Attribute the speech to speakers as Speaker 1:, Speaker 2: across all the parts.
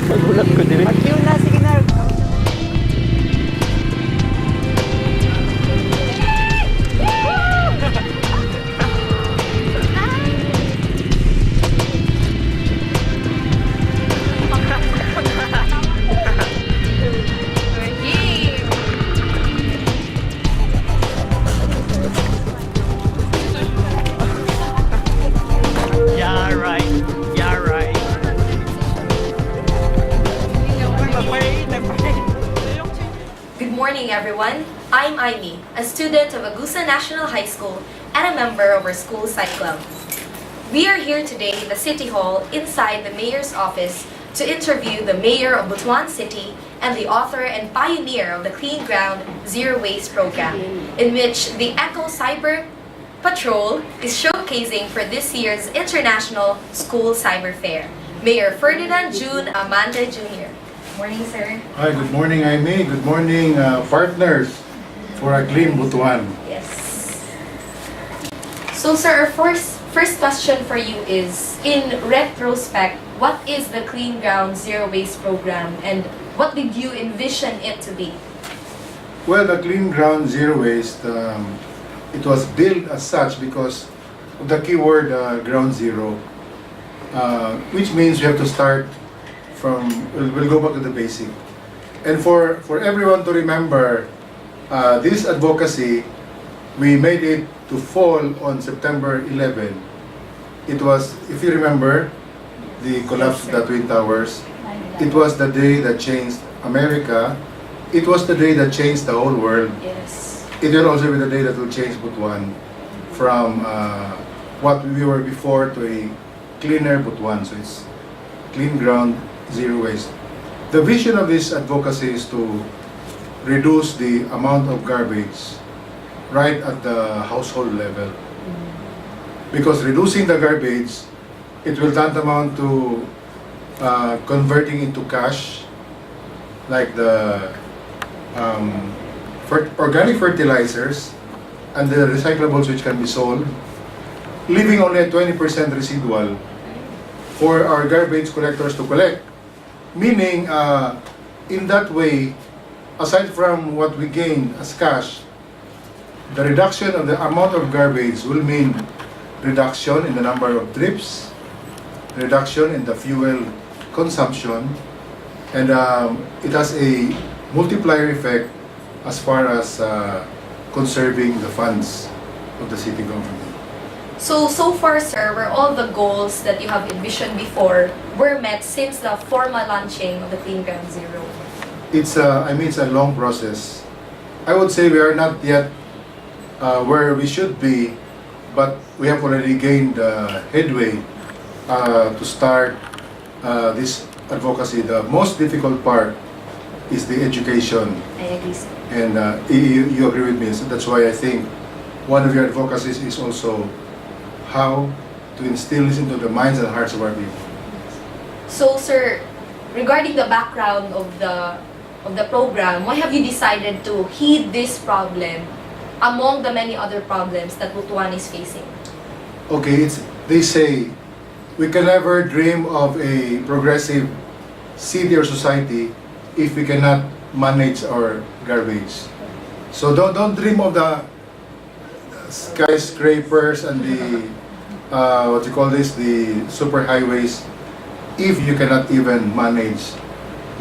Speaker 1: Nagulat ko din.
Speaker 2: Mag-tune na, sige na.
Speaker 1: Yeah, right. Yeah, right.
Speaker 3: Good morning, everyone. I'm Aimee, a student of Agusa National High School and a member of our school site club. We are here today in the City Hall inside the Mayor's office to interview the Mayor of Butuan City and the author and pioneer of the Clean Ground Zero Waste program, in which the Eco Cyber Patrol is showcasing for this year's International School Cyber Fair. Mayor Ferdinand June Amante Jr. Morning, sir.
Speaker 4: Hi, good morning, Aimee. Good morning, partners for a Clean Butuan.
Speaker 3: Yes. So, sir, our first question for you is, in retrospect, what is the Clean Ground Zero Waste program and what did you envision it to be?
Speaker 4: Well, the Clean Ground Zero Waste, it was built as such because of the keyword ground zero, which means we have to start from, we'll go back to the basic. And for everyone to remember, this advocacy, we made it to fall on September 11. It was, if you remember, the collapse of the Twin Towers. It was the day that changed America. It was the day that changed the whole world.
Speaker 3: Yes.
Speaker 4: It will also be the day that will change Butuan from what we were before to a cleaner Butuan. So it's clean ground, zero waste. The vision of this advocacy is to reduce the amount of garbage right at the household level. Because reducing the garbage, it will tantamount to converting into cash, like the organic fertilizers and the recyclables which can be sold, leaving only a 20% residual for our garbage collectors to collect. Meaning, in that way, aside from what we gain as cash, the reduction of the amount of garbage will mean reduction in the number of trips, reduction in the fuel consumption, and it has a multiplier effect as far as conserving the funds of the city government.
Speaker 3: So far, sir, were all the goals that you have envisioned before were met since the formal launching of the Clean Ground Zero?
Speaker 4: It's it's a long process. I would say we are not yet where we should be, but we have already gained headway to start this advocacy. The most difficult part is the education.
Speaker 3: I agree, sir.
Speaker 4: And you agree with me. So that's why I think one of your advocacies is also how to instill this into the minds and hearts of our people.
Speaker 3: So, sir, regarding the background of the program, why have you decided to heed this problem among the many other problems that Butuan is facing?
Speaker 4: Okay, they say we can never dream of a progressive city or society if we cannot manage our garbage. So don't dream of the skyscrapers and the the super highways if you cannot even manage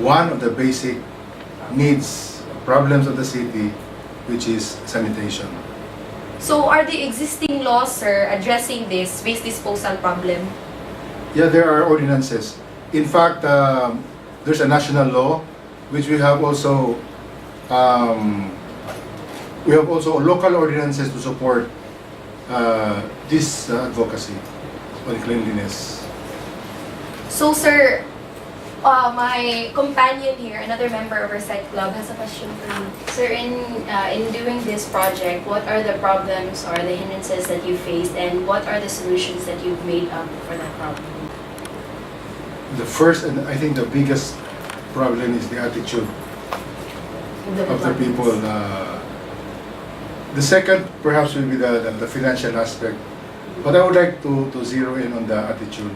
Speaker 4: one of the basic needs, problems of the city, which is sanitation.
Speaker 3: So, are the existing laws, sir, addressing this waste disposal problem?
Speaker 4: Yeah, there are ordinances. In fact, there's a national law, which we have also local ordinances to support this advocacy on cleanliness.
Speaker 3: So, sir, my companion here, another member of our site club, has a question for you.
Speaker 5: Sir, in doing this project, what are the problems or the hindrances that you faced, and what are the solutions that you've made up for that problem?
Speaker 4: The first and I think the biggest problem is the attitude of the people. The second perhaps will be the financial aspect, but I would like to zero in on the attitude.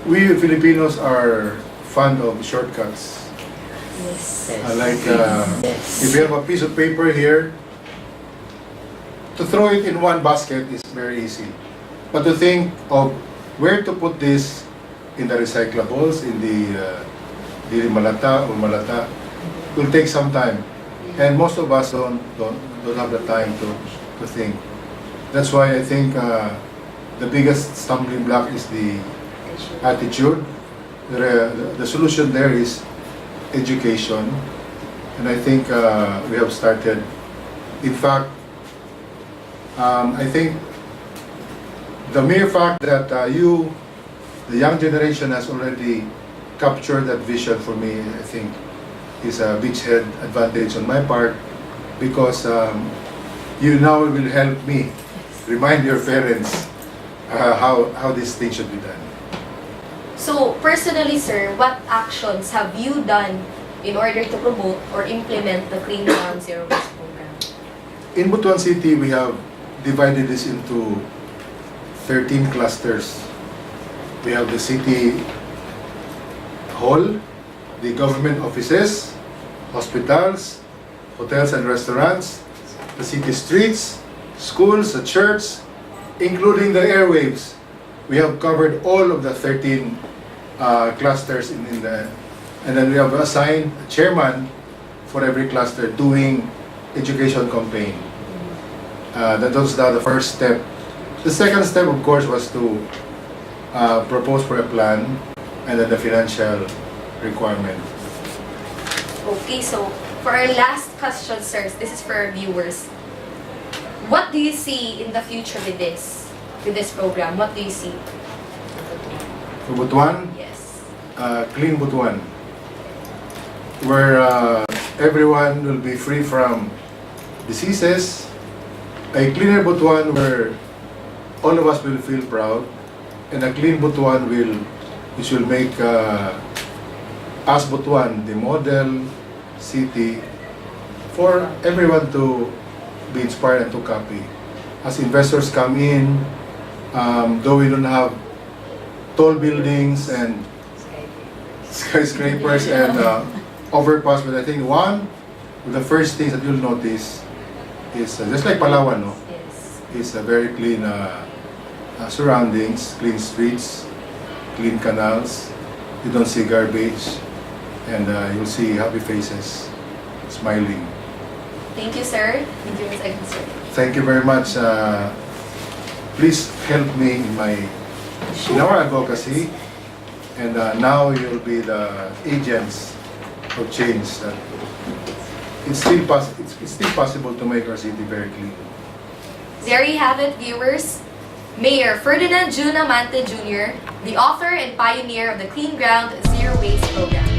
Speaker 4: we Filipinos are fond of shortcuts.
Speaker 5: Yes.
Speaker 4: If you have a piece of paper here, to throw it in one basket is very easy. But to think of where to put this in the recyclables, in the malata or malata, will take some time. And most of us don't have the time to think. That's why I think the biggest stumbling block is the attitude. The solution there is education, and I think we have started. In fact, I think the mere fact that you, the young generation, has already captured that vision for me, I think, is a beachhead advantage on my part, because you now will help me remind your parents how this thing should be done.
Speaker 3: So, personally, sir, what actions have you done in order to promote or implement the Clean Ground Zero Waste program?
Speaker 4: In Butuan City, we have divided this into 13 clusters. We have the city hall, the government offices, hospitals, hotels and restaurants, the city streets, schools, the church, including the airwaves. We have covered all of the 13 clusters in the, and then we have assigned a chairman for every cluster doing education campaign. That was the first step. The second step, of course, was to propose for a plan and then the financial requirement.
Speaker 3: Okay, so for our last question, sir, this is for our viewers. What do you see in the future with this program? What do you see?
Speaker 4: For Butuan,
Speaker 3: Yes.
Speaker 4: Clean Butuan, where everyone will be free from diseases. A cleaner Butuan where all of us will feel proud, and a clean Butuan which will make us Butuan the model city for everyone to be inspired and to copy. As investors come in, though we don't have tall buildings and skyscrapers and overpass, but I think one of the first things that you'll notice is just like Palawan, no?
Speaker 3: Yes.
Speaker 4: Is a very clean surroundings, clean streets, clean canals. You don't see garbage, and you'll see happy faces, smiling.
Speaker 3: Thank you, sir. Thank you, Ms. Agnes, sir.
Speaker 4: Thank you very much. Please help me in our advocacy, and now you'll be the agents of change. It's still possible to make our city very clean.
Speaker 3: There you have it, viewers. Mayor Ferdinand Amante Jr., the author and pioneer of the Clean Ground Zero Waste program.